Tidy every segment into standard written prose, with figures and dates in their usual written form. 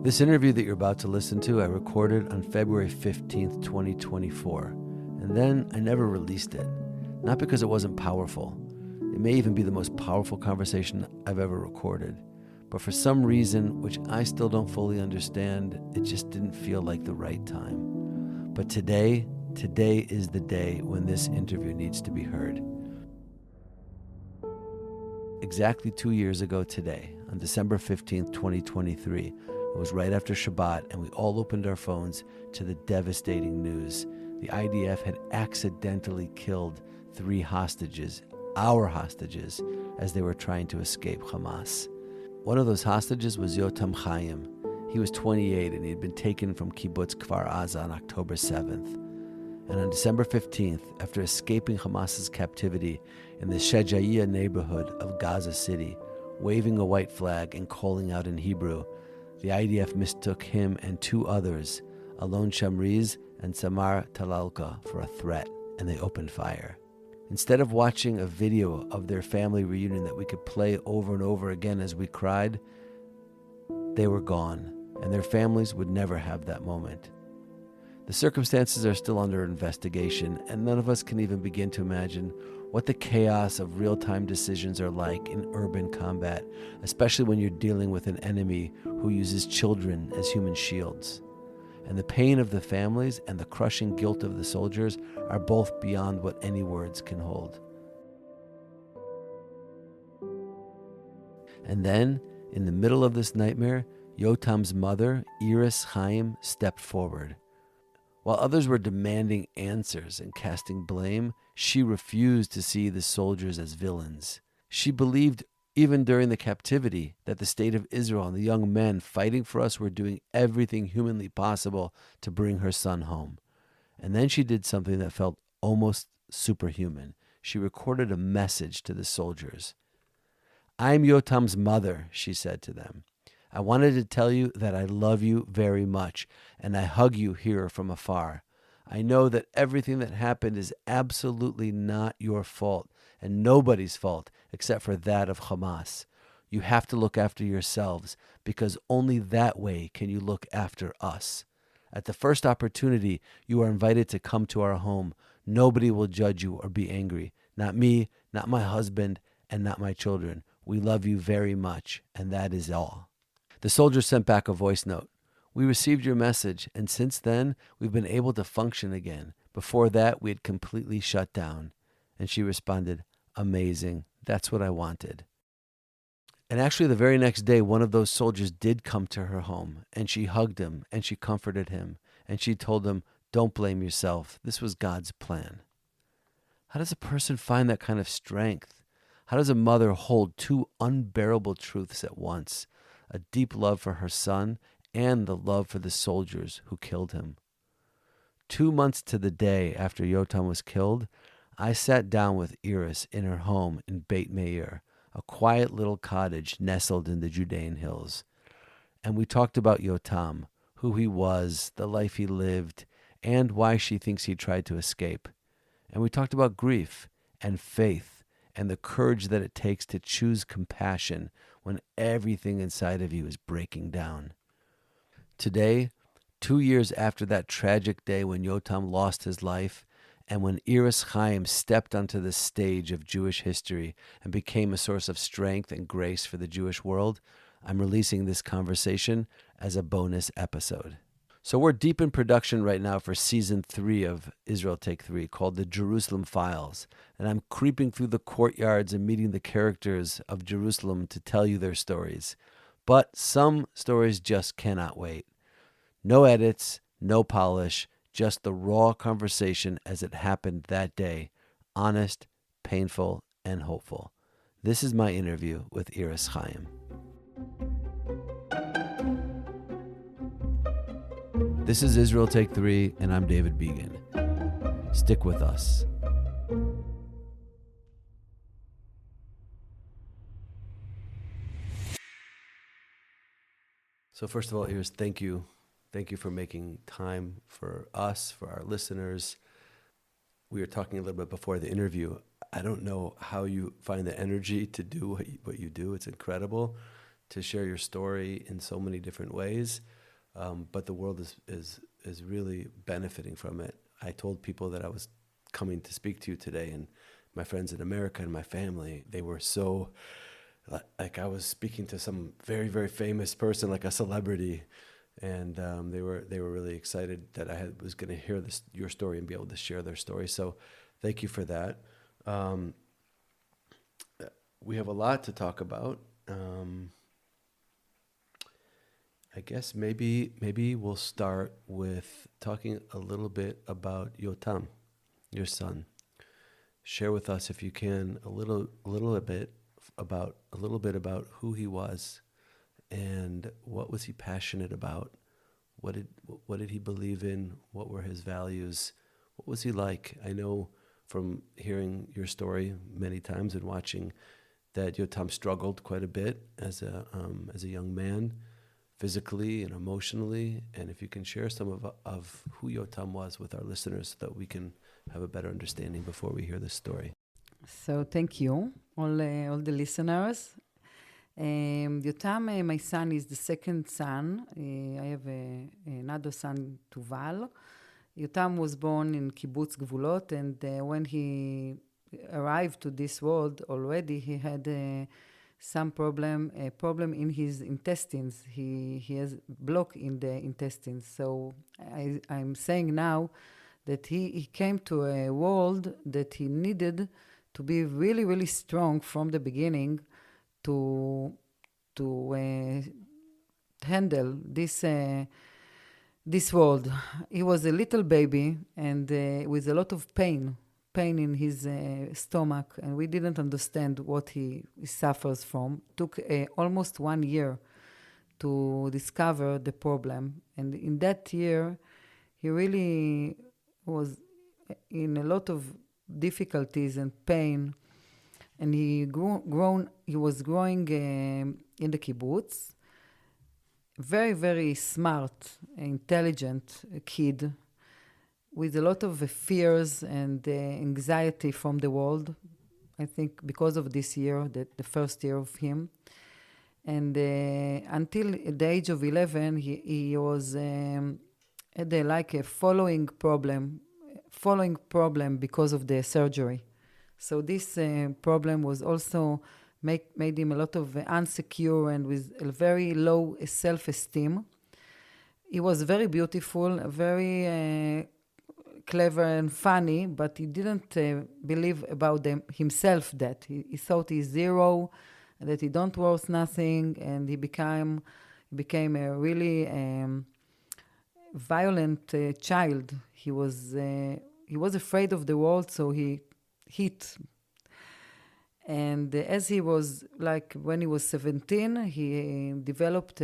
This interview that you're about to listen to, I recorded on February 15th, 2024, and then I never released it. Not because it wasn't powerful. It may even be the most powerful conversation I've ever recorded. But for some reason, which I still don't fully understand, it just didn't feel like the right time. But today is the day when this interview needs to be heard. Exactly 2 years ago today, on December 15th, 2023, it was right after Shabbat, and we all opened our phones to the devastating news. The IDF had accidentally killed 3 hostages, our hostages, as they were trying to escape Hamas. One of those hostages was Yotam Haim. He was 28, and he had been taken from Kibbutz Kfar Aza on October 7th. And on December 15th, after escaping Hamas's captivity in the Shejaiya neighborhood of Gaza City, waving a white flag and calling out in Hebrew, the IDF mistook him and 2 others, Alon Shamriz and Samar Talalka, for a threat, and they opened fire. Instead of watching a video of their family reunion that we could play over and over again as we cried, they were gone, and their families would never have that moment. The circumstances are still under investigation, and none of us can even begin to imagine what the chaos of real-time decisions are like in urban combat, especially when you're dealing with an enemy who uses children as human shields. And the pain of the families and the crushing guilt of the soldiers are both beyond what any words can hold. And then, in the middle of this nightmare, Yotam's mother, Iris Haim, stepped forward. While others were demanding answers and casting blame, she refused to see the soldiers as villains. She believed, even during the captivity, that the state of Israel and the young men fighting for us were doing everything humanly possible to bring her son home. And then she did something that felt almost superhuman. She recorded a message to the soldiers. "I'm Yotam's mother," she said to them. "I wanted to tell you that I love you very much, and I hug you here from afar. I know that everything that happened is absolutely not your fault, and nobody's fault except for that of Hamas. You have to look after yourselves, because only that way can you look after us. At the first opportunity, you are invited to come to our home. Nobody will judge you or be angry. Not me, not my husband, and not my children. We love you very much, and that is all." The soldiers sent back a voice note. "We received your message, and since then, we've been able to function again. Before that, we had completely shut down." And she responded, "Amazing. That's what I wanted." And actually, the very next day, one of those soldiers did come to her home, and she hugged him, and she comforted him, and she told him, "Don't blame yourself. This was God's plan." How does a person find that kind of strength? How does a mother hold 2 unbearable truths at once? A deep love for her son and the love for the soldiers who killed him. 2 months to the day after Yotam was killed, I sat down with Iris in her home in Beit Meir, a quiet little cottage nestled in the Judean hills. And we talked about Yotam, who he was, the life he lived, and why she thinks he tried to escape. And we talked about grief and faith and the courage that it takes to choose compassion when everything inside of you is breaking down. Today, 2 years after that tragic day when Yotam lost his life, and when Iris Haim stepped onto the stage of Jewish history and became a source of strength and grace for the Jewish world, I'm releasing this conversation as a bonus episode. So we're deep in production right now for season 3 of Israel Take 3, called The Jerusalem Files. And I'm creeping through the courtyards and meeting the characters of Jerusalem to tell you their stories. But some stories just cannot wait. No edits, no polish, just the raw conversation as it happened that day. Honest, painful, and hopeful. This is my interview with Iris Haim. This is Israel Take 3, and I'm David Began. Stick with us. So first of all, Iris, thank you. Thank you for making time for us, for our listeners. We were talking a little bit before the interview. I don't know how you find the energy to do what you do. It's incredible. to share your story in so many different ways. But the world is really benefiting from it. I told people that I was coming to speak to you today, and my friends in America and my family, they were so like I was speaking to some very, very famous person, like a celebrity, and they were really excited that was going to hear your story and be able to share their story. So thank you for that. We have a lot to talk about. I guess maybe we'll start with talking a little bit about Yotam, your son. Share with us, if you can, a little bit about who he was, and what was he passionate about. What did he believe in? What were his values? What was he like? I know from hearing your story many times and watching that Yotam struggled quite a bit as a young man, physically and emotionally. And if you can share some of who Yotam was with our listeners so that we can have a better understanding before we hear this story. So thank you, all the listeners. Yotam, my son, is the second son. I have another son, Tuval. Yotam was born in Kibbutz Gvulot, and when he arrived to this world already, he had some problem in his intestines. He has block in the intestines. So I'm saying now that he came to a world that he needed to be really, really strong from the beginning to handle this world. He was a little baby and with a lot of pain in his stomach, and we didn't understand what he suffers from. Took almost 1 year to discover the problem, and in that year he really was in a lot of difficulties and pain, and he was growing in the kibbutz. Very, very smart, intelligent kid with a lot of fears and anxiety from the world. I think because of this year, the first year of him. And until the age of 11, he was had like a following problem because of the surgery. So this problem was also made him a lot of insecure and with a very low self-esteem. He was very beautiful, very clever and funny, but he didn't believe about himself that. He thought he's zero, that he don't worth nothing, and he became a really violent child. He was afraid of the world, so he hit. And as he was, like, when he was 17, he developed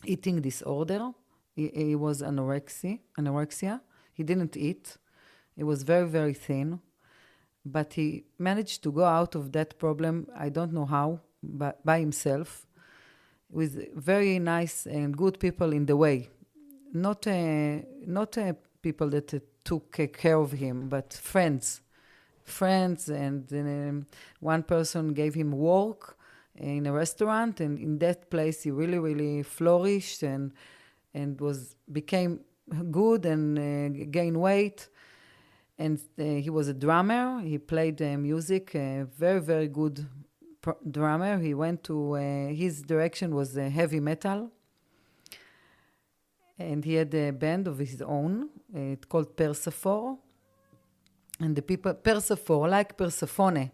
eating disorder. He was anorexia. He didn't eat. He was very, very thin. But he managed to go out of that problem, I don't know how, but by himself, with very nice and good people in the way. Not people that took care of him, but friends, and one person gave him work in a restaurant, and in that place he really, really flourished and became good and gained weight. And he was a drummer. He played music, very, very good drummer. He went to, his direction was heavy metal. And he had a band of his own. It's called Persephone. And the people, Persephone, like Persephone,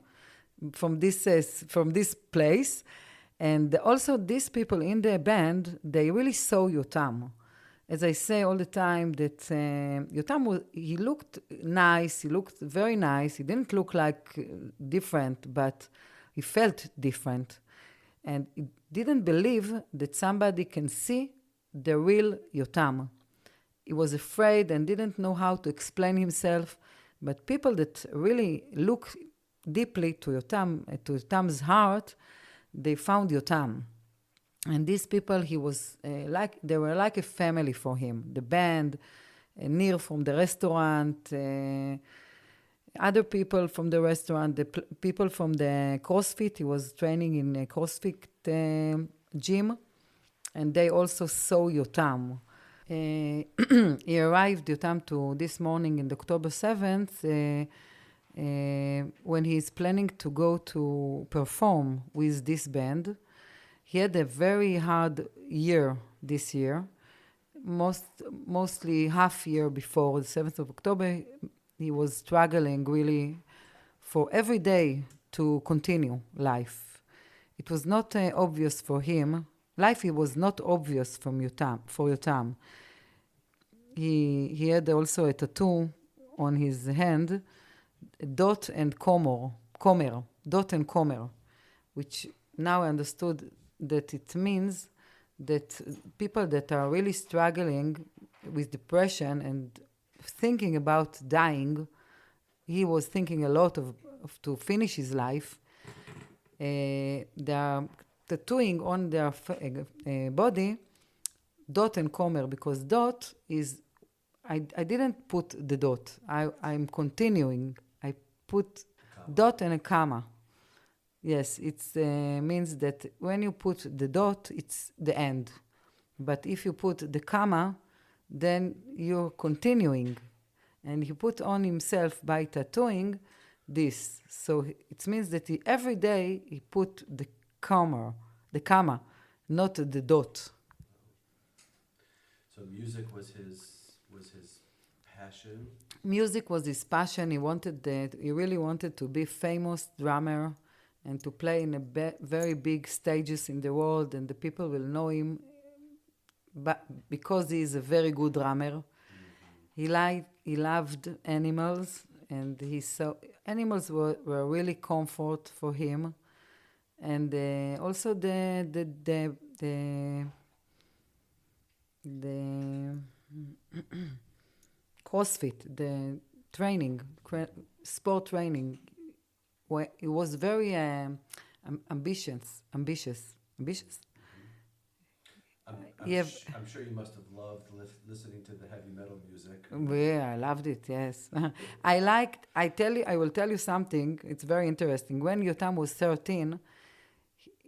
from this place. And also these people in the band, they really saw Yotam. As I say all the time, that Yotam, he looked nice, he looked very nice. He didn't look like different, but he felt different. And he didn't believe that somebody can see the real Yotam. He was afraid and didn't know how to explain himself. But people that really look deeply to Yotam's heart, they found Yotam. And these people, they were like a family for him. The band, near from the restaurant, Other people from the restaurant, people from the CrossFit, he was training in a CrossFit gym, and they also saw Yotam. He arrived, Yotam, to this morning in October 7th, when he is planning to go to perform with this band. He had a very hard year this year, mostly half year before the 7th of October. He was struggling really for every day to continue life. It was not obvious for him. Life it was not obvious for Yotam. He had also a tattoo on his hand, dot and comer, which now I understood that it means that people that are really struggling with depression and thinking about dying, he was thinking a lot of to finish his life. They are tattooing on their body dot and comer, because dot is, I didn't put the dot. I'm continuing. I put dot and a comma. Yes, it means that when you put the dot, it's the end. But if you put the comma, then you're continuing. And he put on himself by tattooing this. So it means that every day he put the comma, not the dot. So music was his passion. Music was his passion. He really wanted to be famous drummer and to play in very big stages in the world, and the people will know him but because he is a very good drummer. Mm-hmm. He loved animals, and animals were really comfort for him, and also the CrossFit, the training, sport training. He was very ambitious. I'm sure you must have loved listening to the heavy metal music. Yeah, I loved it, yes. I will tell you something, it's very interesting. When Yotam was 13,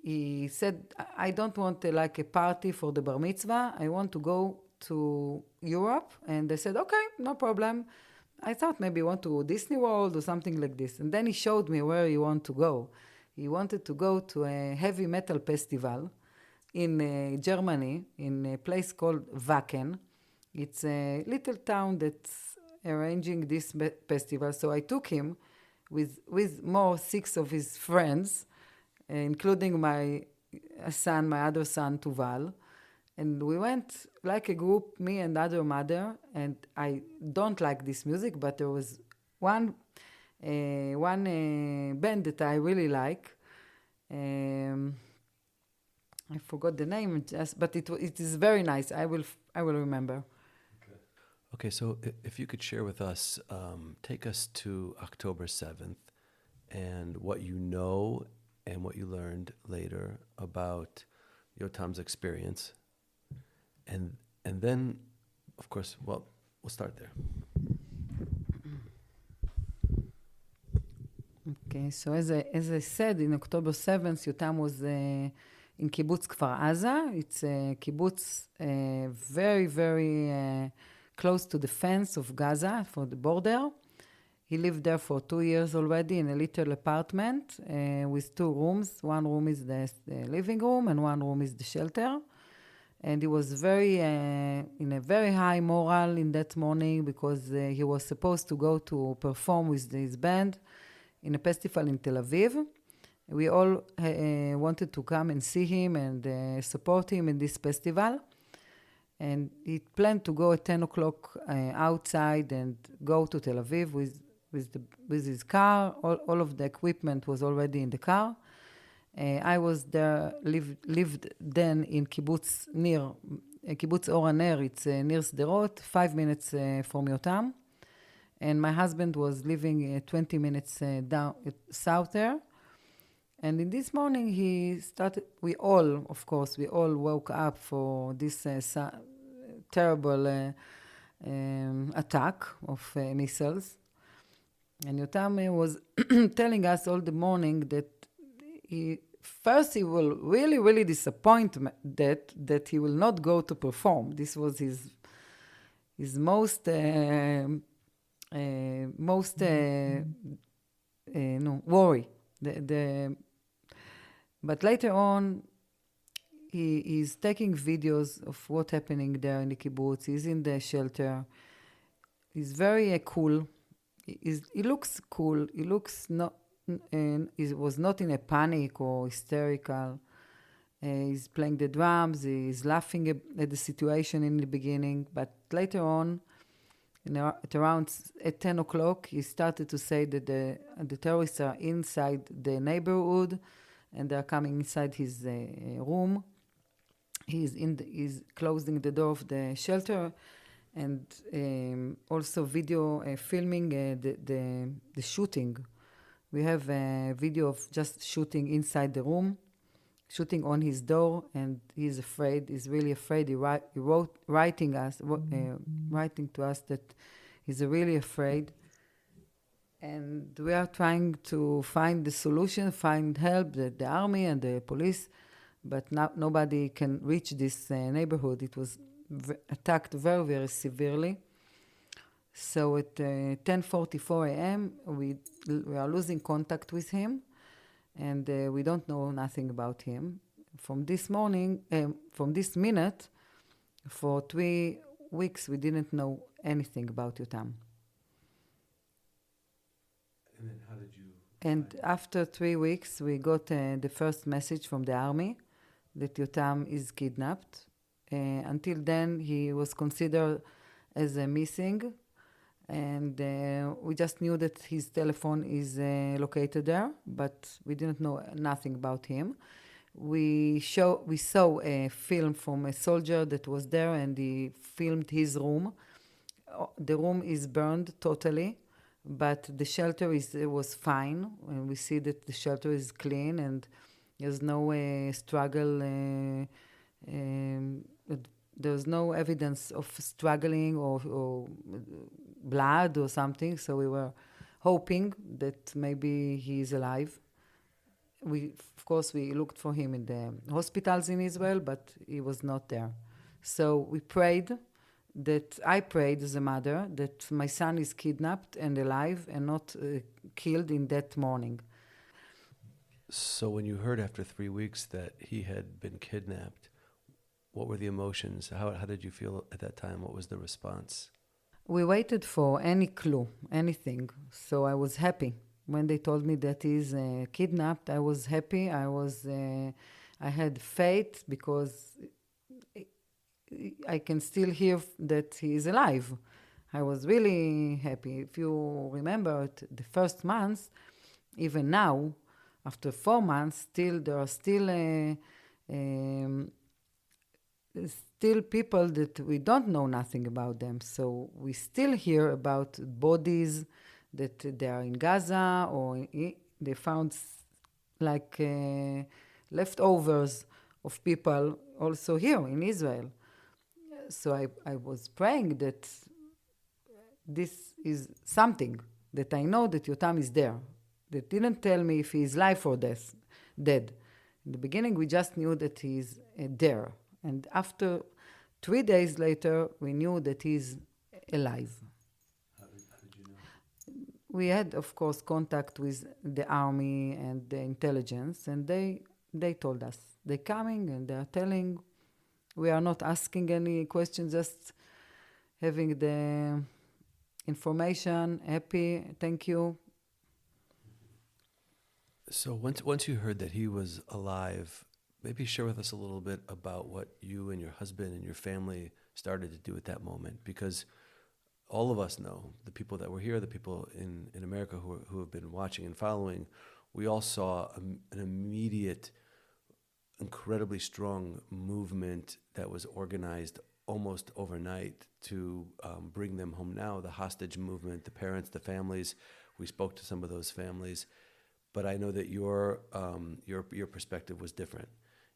he said, I don't want a party for the bar mitzvah, I want to go to Europe. And they said, okay, no problem. I thought maybe you want to go Disney World or something like this. And then he showed me where he wanted to go. He wanted to go to a heavy metal festival in Germany, in a place called Wacken. It's a little town that's arranging this festival. So I took him with more 6 of his friends, including my other son, Tuval. And we went like a group, me and other mother, and I don't like this music, but there was one band that I really like. I forgot the name, but it is very nice. I will remember. Okay, so if you could share with us, take us to October 7th and what you know and what you learned later about Yotam's experience. And then, of course, we'll start there. Okay, so as I said, in October 7th, Yotam was in kibbutz Kfar Aza. It's a kibbutz very, very close to the fence of Gaza, for the border. He lived there for 2 years already in a little apartment with 2 rooms. One room is the living room and one room is the shelter. And he was in a very high moral in that morning, because he was supposed to go to perform with his band in a festival in Tel Aviv. We all wanted to come and see him and support him in this festival. And he planned to go at 10 o'clock outside and go to Tel Aviv with his car. All of the equipment was already in the car. I was there, lived then in kibbutz Or HaNer. It's near Sderot, 5 minutes from Yotam. And my husband was living 20 minutes down south there. And in this morning, we all woke up for this terrible attack of missiles. And Yotam was telling us all the morning that he will really, really disappoint that he will not go to perform. This was his most no worry. But later on, he is taking videos of what's happening there in the kibbutz. He's in the shelter. He's very cool. He looks cool. He looks not. He was not in a panic or hysterical. He's playing the drums. He's laughing at the situation in the beginning, but later on, at around at 10 o'clock, he started to say that the terrorists are inside the neighborhood, and they're coming inside his room. He's closing the door of the shelter, and also video filming the shooting. We have a video of just shooting inside the room, shooting on his door, and he's afraid. He's really afraid. He wrote writing to us that he's really afraid. And we are trying to find the solution, find help, the army and the police, but nobody can reach this neighborhood. It was attacked very, very severely. So at 10:44 a.m., we are losing contact with him, and we don't know nothing about him. From this minute, for 3 weeks, we didn't know anything about Yotam. And then how did you... And after 3 weeks, we got the first message from the army that Yotam is kidnapped. Until then, he was considered as missing, and we just knew that his telephone is located there, but we didn't know nothing about him. We saw a film from a soldier that was there, and he filmed his room. The room is burned totally, but the shelter was fine, and we see that the shelter is clean, and there's no struggle. There's no evidence of struggling or blood or something, so we were hoping that maybe he is alive. Of course, we looked for him in the hospitals in Israel, but he was not there. So I prayed as a mother that my son is kidnapped and alive and not killed in that morning. So when you heard after 3 weeks that he had been kidnapped, what were the emotions? How did you feel at that time? What was the response? We waited for any clue, anything. So I was happy. When they told me that he's kidnapped, I was happy. I had faith because I can still hear that he is alive. I was really happy. If you remember the first months, even now, after 4 months, there are still people that we don't know nothing about them. So we still hear about bodies that they are in Gaza, or they found like leftovers of people also here in Israel. So I was praying that this is something, that I know that Yotam is there. They didn't tell me if he is alive or dead. In the beginning, we just knew that he is there. And after 3 days later, we knew that he's alive. How did you know? We had, of course, contact with the army and the intelligence, and they told us. They're coming and they're telling. We are not asking any questions, just having the information, happy, thank you. So once you heard that he was alive, maybe share with us a little bit about what you and your husband and your family started to do at that moment, because all of us know, the people that were here, the people in America who have been watching and following, we all saw an immediate, incredibly strong movement that was organized almost overnight to bring them home now, the hostage movement, the parents, the families. We spoke to some of those families. But I know that your perspective was different.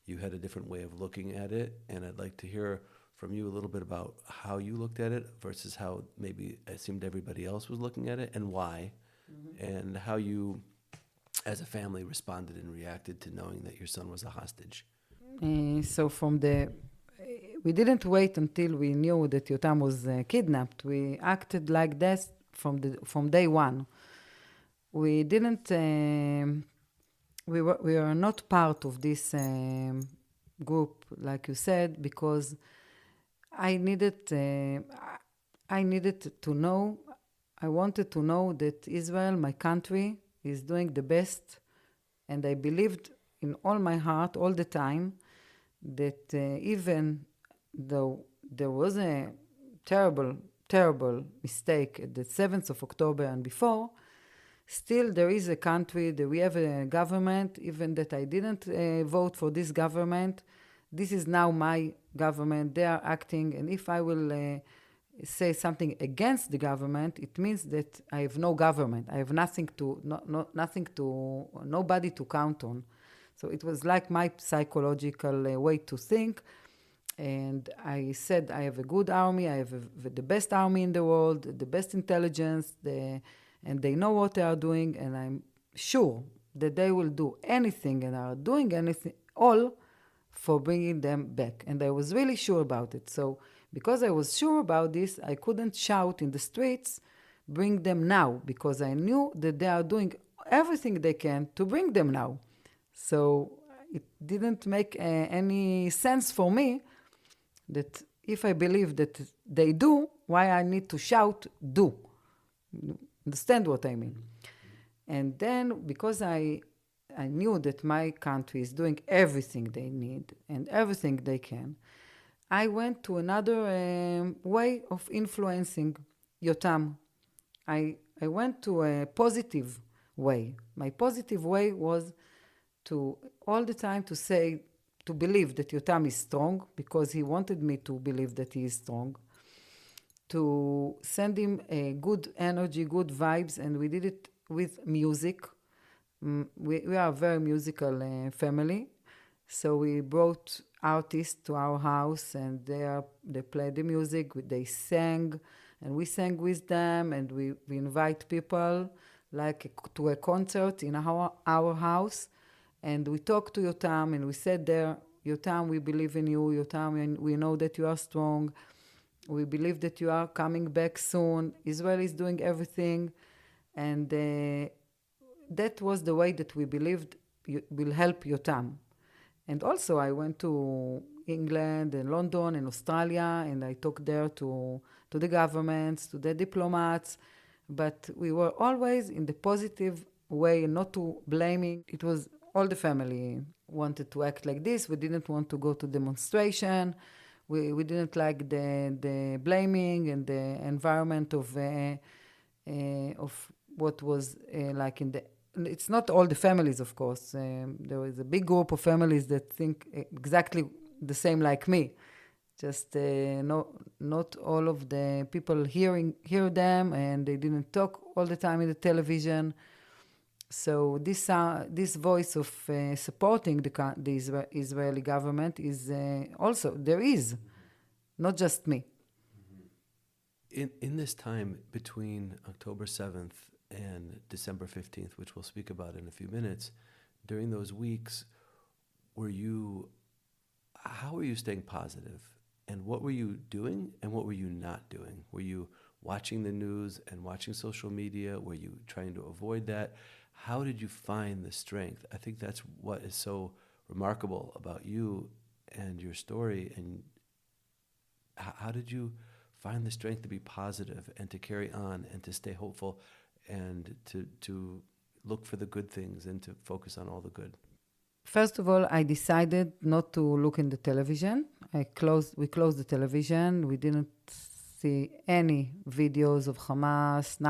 You had a different way of looking at it, and I'd like to hear from you a little bit about how you looked at it versus how maybe it seemed everybody else was looking at it, and why. and how you, as a family, responded and reacted to knowing that your son was a hostage. So we didn't wait until we knew that Yotam was kidnapped. We acted like this from day one. We didn't. We were not part of this group, like you said, because I needed. I needed to know. I wanted to know that Israel, my country, is doing the best, and I believed in all my heart, all the time, that even though there was a terrible, terrible mistake at the 7th of October and before, still there is a country, that we have a government, even that I didn't vote for this government. This is now my government. They are acting, and if I will say something against the government, it means that I have no government. I have nothing to, nobody to count on. So it was like my psychological way to think. And I said, I have a good army. I have the best army in the world, the best intelligence, and they know what they are doing. And I'm sure that they will do anything and are doing anything, all for bringing them back. And I was really sure about it. So because I was sure about this, I couldn't shout in the streets, bring them now, because I knew that they are doing everything they can to bring them now. So it didn't make any sense for me that if I believe that they do, why I need to shout, do. Understand what I mean? And then because I knew that my country is doing everything they need and everything they can, I went to another way of influencing Yotam. I went to a positive way. My positive way was to all the time to say, to believe that Yotam is strong, because he wanted me to believe that he is strong, to send him a good energy, good vibes, and we did it with music. We are a very musical family, so we brought artists to our house, and they played the music, they sang, and we sang with them, and we invite people to a concert in our house, and we talked to Yotam, and we said there, Yotam, we believe in you, Yotam, we know that you are strong, we believe that you are coming back soon, Israel is doing everything, and that was the way that we believed will help Yotam. And also I went to England and London and Australia, and I talked there to the governments, to the diplomats, but we were always in the positive way, not to blaming. It was all the family wanted to act like this. We didn't want to go to demonstration. We didn't like the blaming and the environment of what was like in the. It's not all the families, of course. There is a big group of families that think exactly the same like me. Just not all of the people hear them, and they didn't talk all the time in the television. So this voice of supporting the Israeli government is also, there is, not just me. In this time between October 7th and December 15th, which we'll speak about in a few minutes, during those weeks, how were you staying positive? And what were you doing and what were you not doing? Were you watching the news and watching social media? Were you trying to avoid that? How did you find the strength? I think that's what is so remarkable about you and your story. And how did you find the strength to be positive and to carry on and to stay hopeful and to look for the good things and to focus on all the good? First of all, I decided not to look in the television. We closed the television. We didn't see any videos of Hamas,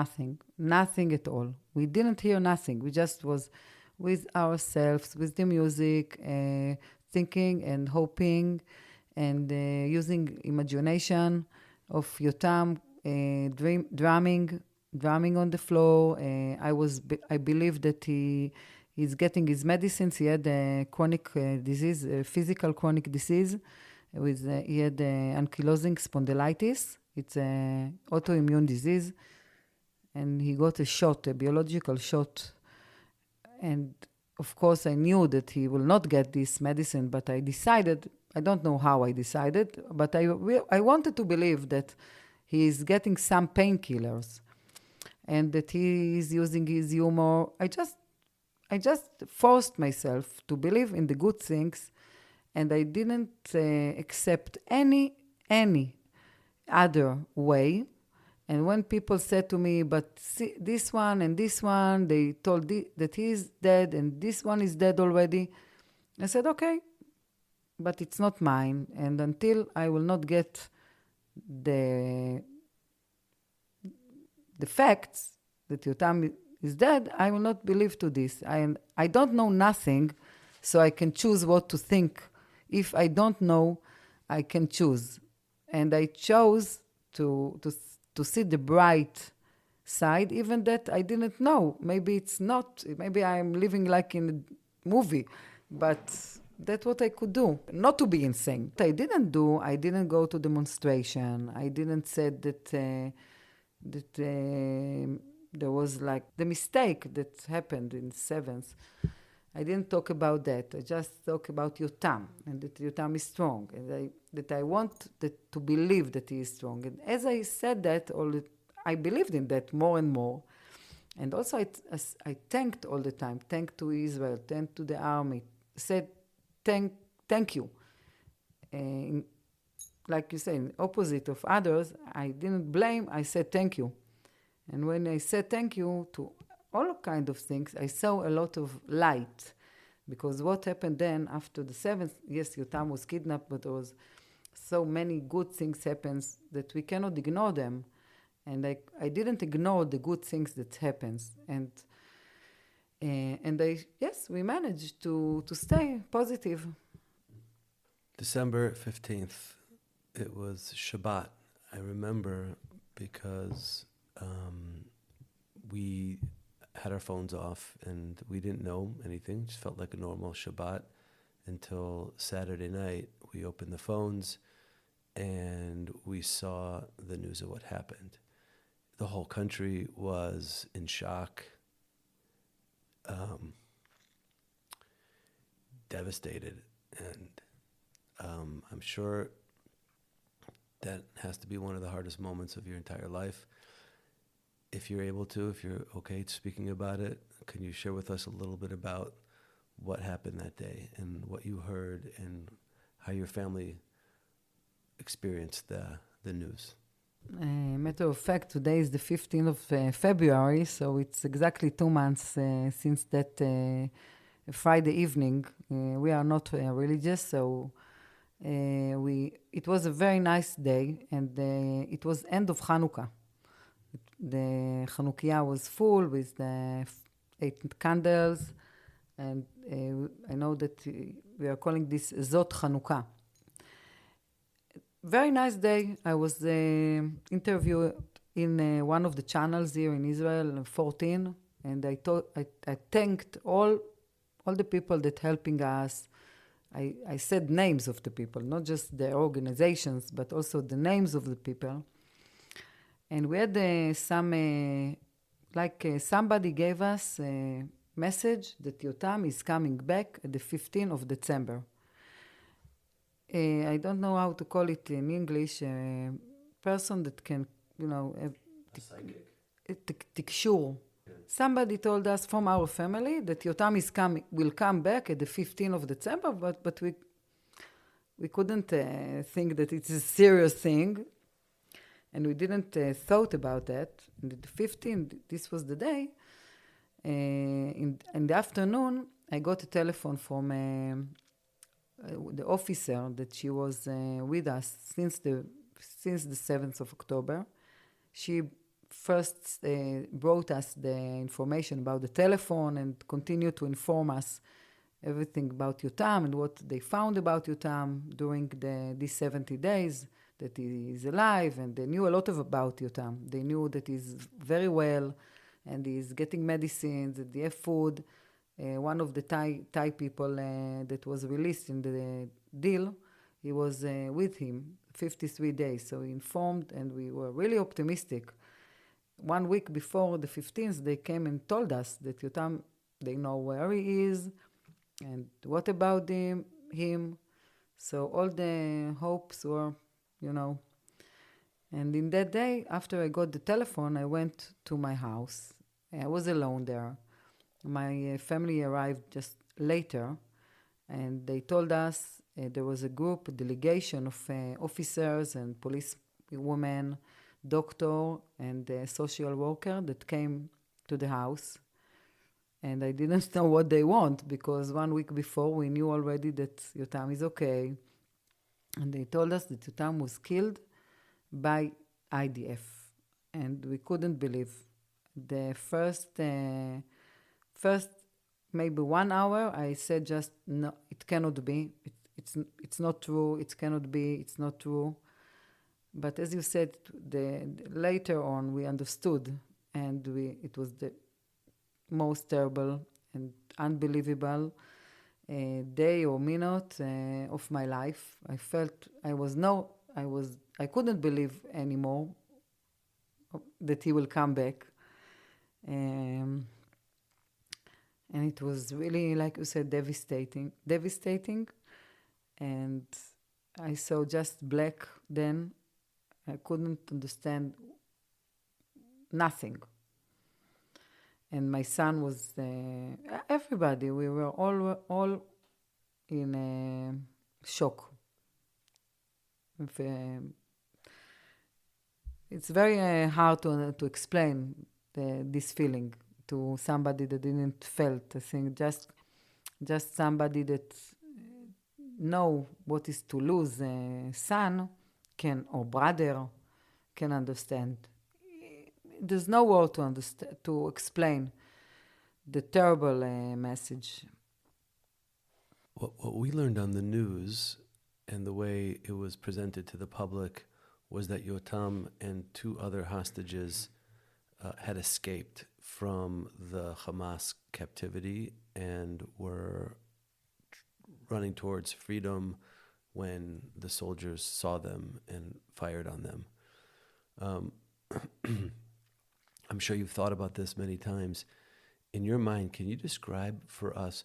nothing at all. We didn't hear nothing. We just was with ourselves, with the music, thinking and hoping and using imagination of Yotam, drumming on the floor. I believe that he's getting his medicines. He had a chronic disease, a physical chronic disease. He had ankylosing spondylitis. It's an autoimmune disease. and he got a shot, a biological shot. And of course, I knew that he will not get this medicine, but I decided, I don't know how I decided, but I wanted to believe that he is getting some painkillers and that he is using his humor. I just forced myself to believe in the good things, and I didn't accept any other way. And when people said to me, but see, this one and this one, they told that he is dead and this one is dead already. I said, okay, but it's not mine. And until I will not get the facts that Yotam is dead, I will not believe to this. I don't know nothing, so I can choose what to think. If I don't know, I can choose. And I chose to see the bright side, even that I didn't know. Maybe it's not, maybe I'm living like in a movie, but that's what I could do. Not to be insane. I didn't go to demonstration. I didn't say that there was like the mistake that happened in 7th. I didn't talk about that. I just talk about Yotam, and that Yotam is strong, and that I want to believe that he is strong. And as I said that, I believed in that more and more. And also I thanked all the time, thanked to Israel, thanked to the army, said thank you. Like you say, in opposite of others, I didn't blame, I said thank you. And when I said thank you to all kind of things, I saw a lot of light. Because what happened then after the 7th, yes, Yotam was kidnapped, but there was so many good things happens that we cannot ignore them. And I didn't ignore the good things that happens. And we managed to stay positive. December 15th, it was Shabbat. I remember because we had our phones off and we didn't know anything. Just felt like a normal Shabbat until Saturday night. We opened the phones and we saw the news of what happened. The whole country was in shock, devastated, and I'm sure that has to be one of the hardest moments of your entire life. If you're able to, if you're okay speaking about it, can you share with us a little bit about what happened that day and what you heard and how your family experienced the news? Matter of fact, today is the 15th of February, so it's exactly 2 months since that Friday evening. We are not religious, so it was a very nice day, and it was end of Hanukkah. The Chanukiah was full with the 8 candles, and I know that we are calling this Zot Chanukah. Very nice day. I was interviewed in one of the channels here in Israel, 14, and I thanked all the people that helping us. I said names of the people, not just the organizations, but also the names of the people. And we had somebody gave us a message that Yotam is coming back at the 15th of December. I don't know how to call it in English, a person that can, tikshur. Somebody told us from our family that Yotam will come back at the 15th of December, but we couldn't think that it's a serious thing, and we didn't thought about that. And the 15th, this was the day. In the afternoon, I got a telephone from the officer that she was with us since the 7th of October. She first brought us the information about the telephone and continued to inform us everything about Yotam and what they found about Yotam during these 70 days, that he is alive, and they knew a lot about Yotam. They knew that he's very well and he's getting medicines, and they have food. One of the Thai people that was released in the deal, he was with him 53 days. So he informed, and we were really optimistic. 1 week before the 15th, they came and told us that Yotam, they know where he is, and what about him. So all the hopes were, you know. And in that day, after I got the telephone, I went to my house. I was alone there. My family arrived just later, and they told us there was a group, a delegation of officers and police women, doctor, and a social worker that came to the house. And I didn't know what they want, because 1 week before we knew already that Yotam is okay. And they told us that Yotam was killed by IDF. And we couldn't believe. The first maybe 1 hour, I said just, no, it cannot be. It's not true. It cannot be. It's not true. But as you said, later on we understood, and it was the most terrible and unbelievable day or minute of my life. I felt I couldn't believe anymore that he will come back. And it was really, like you said, devastating. And I saw just black then. I couldn't understand nothing. And my son was, everybody, we were all in shock. It's very hard to explain this feeling to somebody that didn't felt. I think just somebody that know what is to lose a son or brother can understand. There's no word to explain the terrible message. What we learned on the news and the way it was presented to the public was that Yotam and 2 other hostages had escaped from the Hamas captivity and were running towards freedom when the soldiers saw them and fired on them. I'm sure you've thought about this many times. In your mind, can you describe for us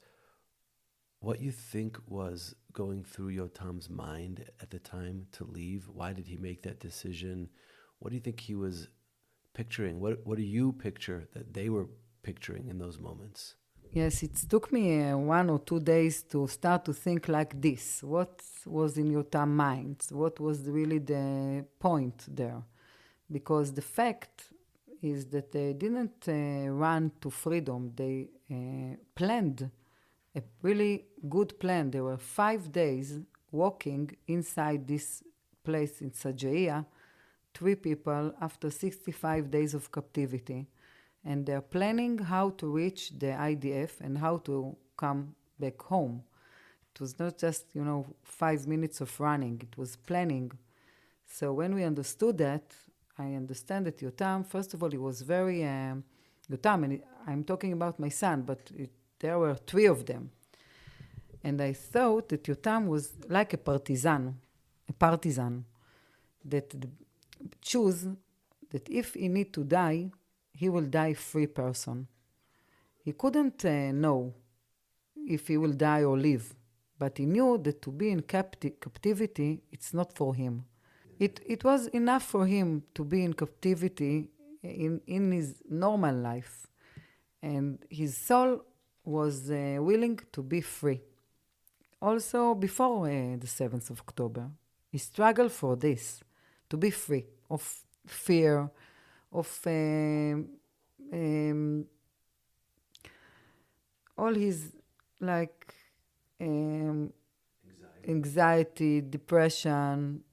what you think was going through Yotam's mind at the time to leave? Why did he make that decision? What do you think he was picturing? What do you picture that they were picturing in those moments? Yes, it took me 1 or 2 days to start to think like this. What was in Yotam's mind? What was really the point there? Because the fact is that they didn't run to freedom. They planned a really good plan. There were 5 days walking inside this place in Sajaiya, 3 people after 65 days of captivity. And they're planning how to reach the IDF and how to come back home. It was not just, 5 minutes of running. It was planning. So when we understood that, I understand that Yotam, first of all, he was very... Yotam, and I'm talking about my son, but there were 3 of them. And I thought that Yotam was like a partisan that choose that if he need to die, he will die free person. He couldn't know if he will die or live, but he knew that to be in captivity, it's not for him. It was enough for him to be in captivity in his normal life, and his soul was willing to be free. Also, before the 7th of October, he struggled for this, to be free of fear, of all his anxiety, depression,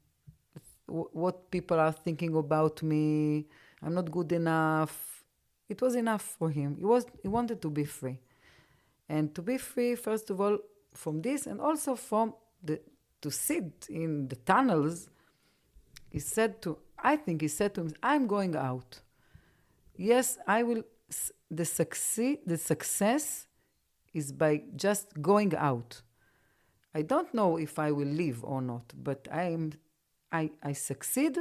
what people are thinking about me, I'm not good enough. It was enough for him. He wanted to be free. And to be free, first of all, from this, and also to sit in the tunnels, he said to him, I'm going out. Yes, I will. The success is by just going out. I don't know if I will live or not, but I succeed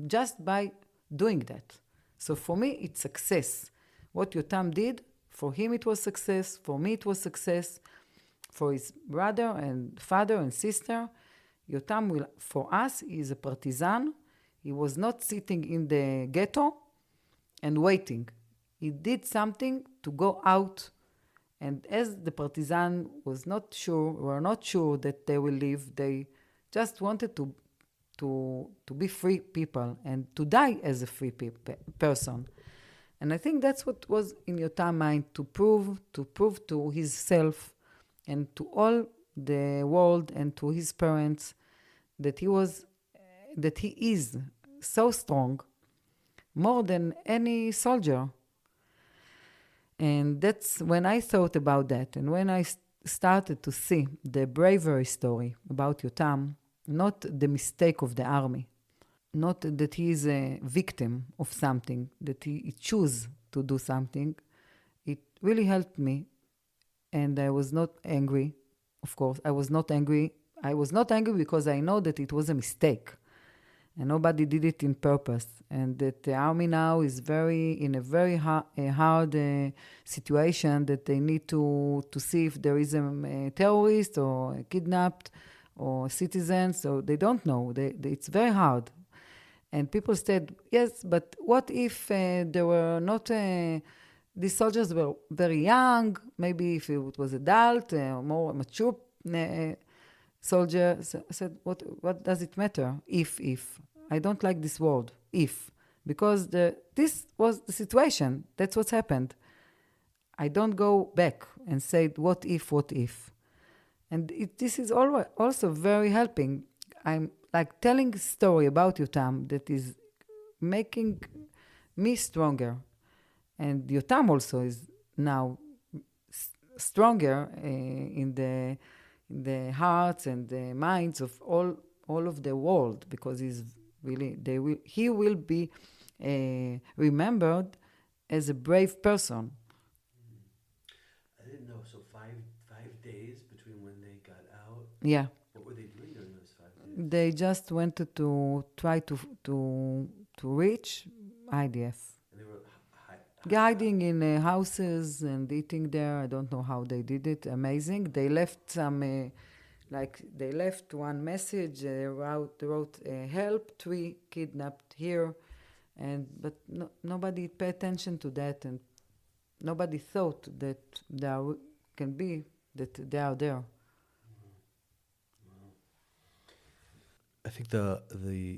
just by doing that. So for me, it's success. What Yotam did, for him it was success, for me it was success, for his brother and father and sister. Yotam will, for us, he is a partisan. He was not sitting in the ghetto and waiting. He did something to go out. And as the partisan were not sure that they will live, they just wanted to be free people and to die as a free person. And I think that's what was in Yotam's mind, to prove to himself and to all the world and to his parents that he is so strong, more than any soldier. And that's when I thought about that, and when I started to see the bravery story about Yotam, not the mistake of the army, not that he is a victim of something, that he chose to do something, it really helped me. And I was not angry. Of course, I was not angry. I was not angry because I know that it was a mistake. And nobody did it in purpose. And that the army now is in a very hard situation, that they need to see if there is a terrorist or a kidnapped or citizen. So they don't know. It's very hard. And people said, yes, but what if there were not... these soldiers were very young, maybe if it was adult, more mature soldier. So I said, what does it matter? If. I don't like this word, if. Because this was the situation. That's what's happened. I don't go back and say, what if. And this is also very helping. I'm like telling a story about Yotam that is making me stronger. And Yotam also is now stronger in the hearts and the minds of all of the world, because he will be remembered as a brave person. I didn't know. So five days between when they got out. Yeah. What were they doing during those 5 days? They just wanted to try to reach IDF. And they were Guiding in houses and eating there. I don't know how they did it. Amazing. They left they left one message. They wrote help, 3 kidnapped here, but nobody paid attention to that, and nobody thought that there can be that they are there. I think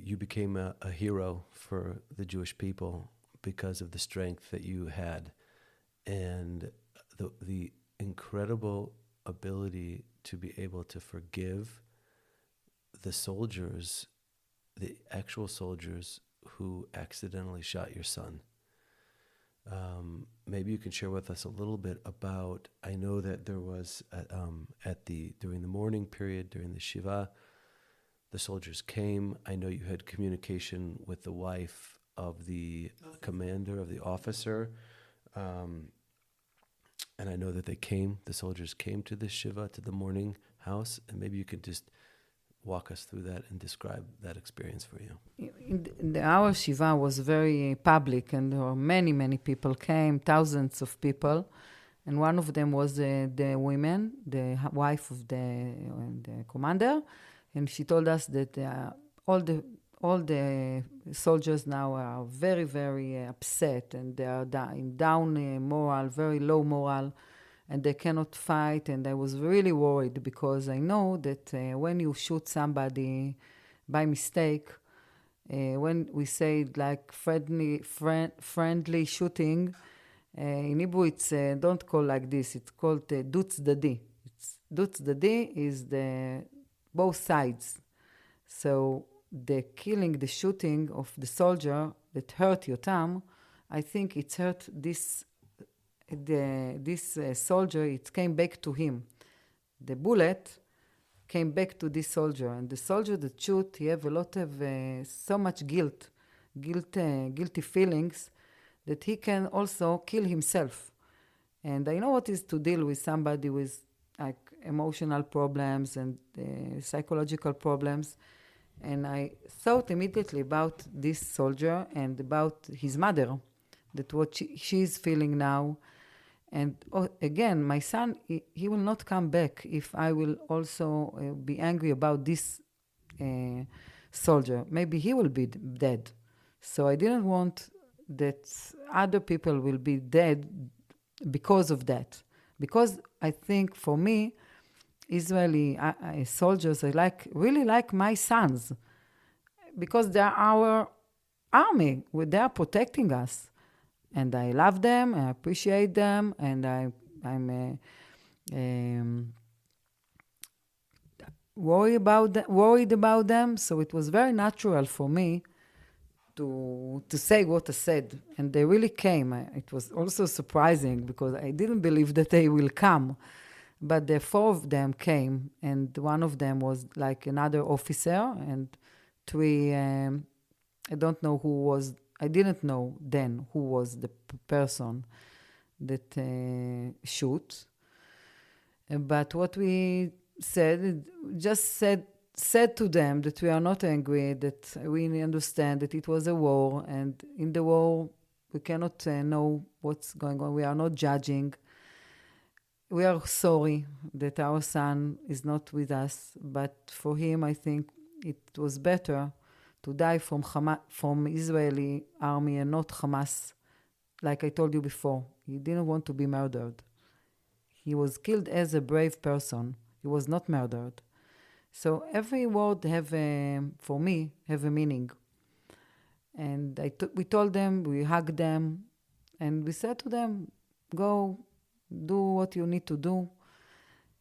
you became a hero for the Jewish people because of the strength that you had, and the incredible ability to be able to forgive the soldiers, the actual soldiers who accidentally shot your son. Maybe you can share with us a little bit about, I know that there was during the morning period, during the Shiva, the soldiers came. I know you had communication with the wife of the commander, of the officer. And I know that the soldiers came to the Shiva, to the morning house. And maybe you could just walk us through that and describe that experience for you. Our Shiva was very public, and there were many, many people came, thousands of people. And one of them was the women, the wife of the commander. And she told us that all the soldiers now are very, very upset, and they are down moral, very low moral, and they cannot fight. And I was really worried, because I know that when you shoot somebody by mistake, when we say like friendly shooting, in Hebrew it's don't call like this. It's called dut tzedadi. Dut tzedadi is both sides. So the shooting of the soldier that hurt Yotam, I think it's hurt this soldier. It came back to him. The bullet came back to this soldier, and the soldier that shoot, he have a lot of so much guilty feelings, that he can also kill himself. And I know what is to deal with somebody with like emotional problems and psychological problems. And I thought immediately about this soldier and about his mother. that what she is feeling now. And again, my son, he will not come back if I will also be angry about this uh, soldier. Maybe he will be dead. So I didn't want that other people will be dead because of that. Because I think for me, Israeli soldiers, really like my sons, because they are our army. They are protecting us, and I love them, I appreciate them, and I'm worried about them. So it was very natural for me to say what I said, and they really came. It was also surprising because I didn't believe that they will come, but the four of them came, and one of them was like another officer, and three. I don't know who was. I didn't know then who was the person that shoot. But what we said, just said to them that we are not angry, that we understand that it was a war, and in the war we cannot know what's going on. We are not judging. We are sorry that our son is not with us, but for him, I think it was better to die from Israeli army and not Hamas. Like I told you before, he didn't want to be murdered. He was killed as a brave person. He was not murdered. So every word for me, have a meaning. And we told them, we hugged them, and we said to them, go, do what you need to do.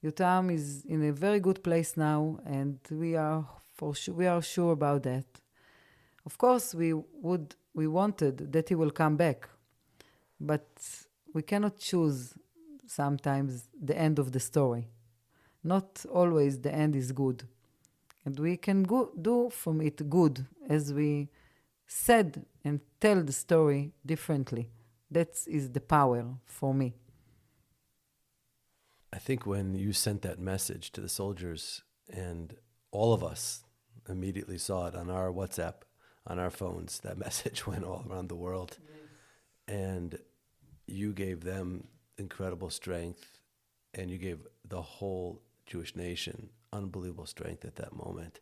Yotam is in a very good place now, and we are sure about that. Of course, we wanted that he will come back, but we cannot choose sometimes the end of the story. Not always the end is good. And we can do from it good as we said and tell the story differently. That is the power for me. I think when you sent that message to the soldiers, and all of us immediately saw it on our WhatsApp, on our phones, that message went all around the world. Yes. And you gave them incredible strength, and you gave the whole Jewish nation unbelievable strength at that moment.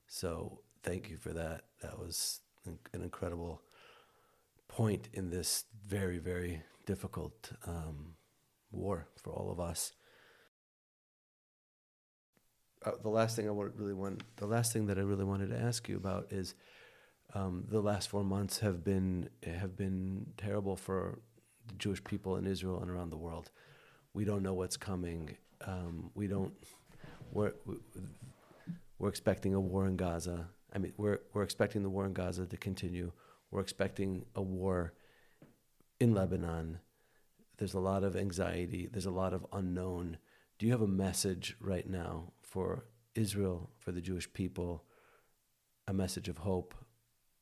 So thank you for that. That was an incredible point in this very, very difficult war for all of us. The last thing that I really wanted to ask you about is the last 4 months have been terrible for the Jewish people in Israel and around the world. We don't know what's coming. We're expecting a war in Gaza. I mean, we're expecting the war in Gaza to continue. We're expecting a war in Lebanon. There's a lot of anxiety. There's a lot of unknown. Do you have a message right now for Israel, for the Jewish people, a message of hope,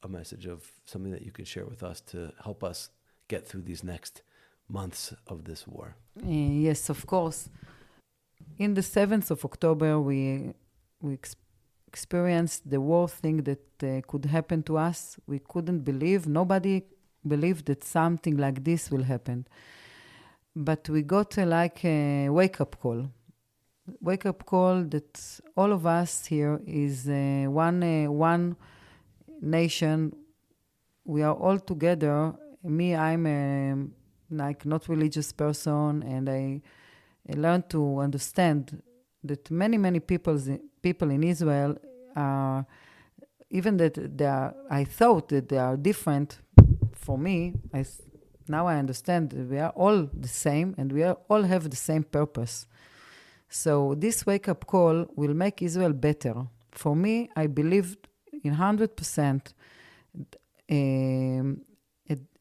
a message of something that you could share with us to help us get through these next months of this war? Yes, of course. In the 7th of October, we experienced the worst thing that could happen to us. We couldn't believe, nobody believed that something like this will happen. But we got like a wake-up call. Wake-up call that all of us here is one nation. We are all together. Me, I'm a not religious person, and I learned to understand that many people in Israel are, even that they are, I thought that they are different. For me, now I understand that we are all the same, and we all have the same purpose. So this wake-up call will make Israel better. For me, I believed in 100%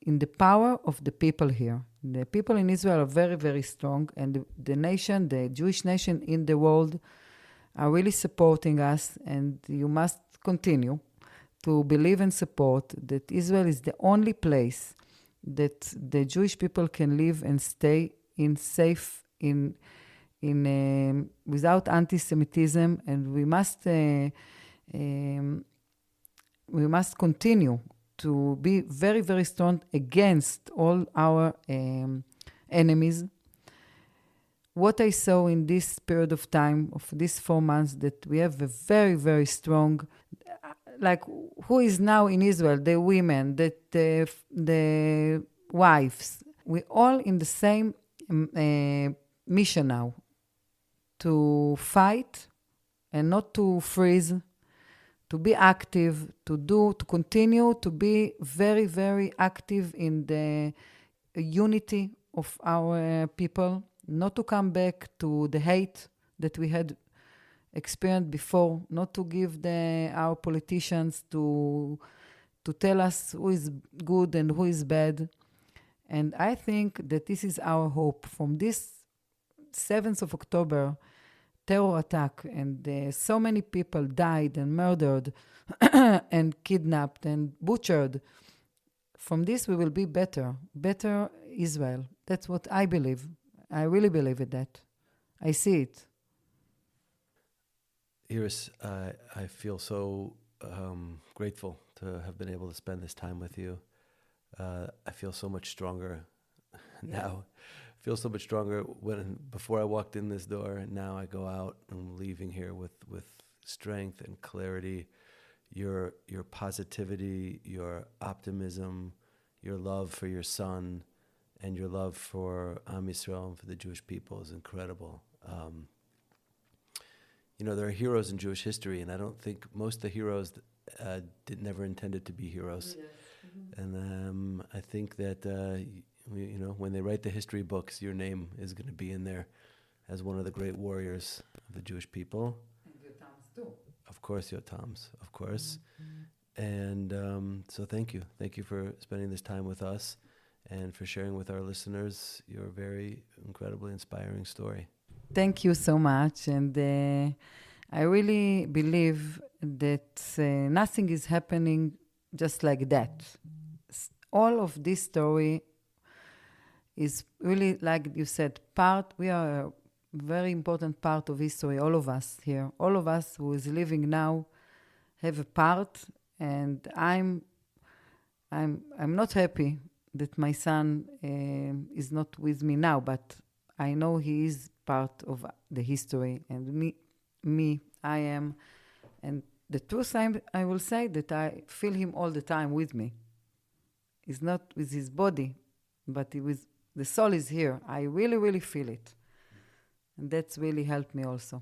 in the power of the people here. The people in Israel are very, very strong, and the nation, the Jewish nation in the world, are really supporting us, and you must continue to believe and support that Israel is the only place that the Jewish people can live and stay in safe, without anti-Semitism, and we must continue to be very, very strong against all our enemies. What I saw in this period of time, of these 4 months, that we have a very, very strong, like who is now in Israel, the women, the wives, we all in the same mission now, to fight and not to freeze, to be active, to continue to be very, very active in the unity of our people, not to come back to the hate that we had experienced before, not to give our politicians to tell us who is good and who is bad. And I think that this is our hope. From this 7th of October terror attack, and so many people died and murdered and kidnapped and butchered. From this, we will be better Israel. That's what I believe. I really believe in that. I see it. Iris, I feel so grateful to have been able to spend this time with you. I feel so much stronger now. I feel so much stronger before I walked in this door, and now I go out and I'm leaving here with strength and clarity. Your positivity, your optimism, your love for your son, and your love for Am Yisrael and for the Jewish people is incredible. There are heroes in Jewish history, and I don't think most of the heroes never intended to be heroes. Yes. Mm-hmm. And I think that when they write the history books, your name is going to be in there as one of the great warriors of the Jewish people. And Yotam's too. Of course, Yotam's, of course. Mm-hmm. And so thank you. Thank you for spending this time with us and for sharing with our listeners your very incredibly inspiring story. Thank you so much. And I really believe that nothing is happening just like that. All of this story is really, like you said, we are a very important part of history, all of us here. All of us who is living now have a part, and I'm not happy that my son is not with me now, but I know he is part of the history, and I am. And the truth, I will say that I feel him all the time with me. He's not with his body, but the soul is here. I really, really feel it. And that's really helped me also.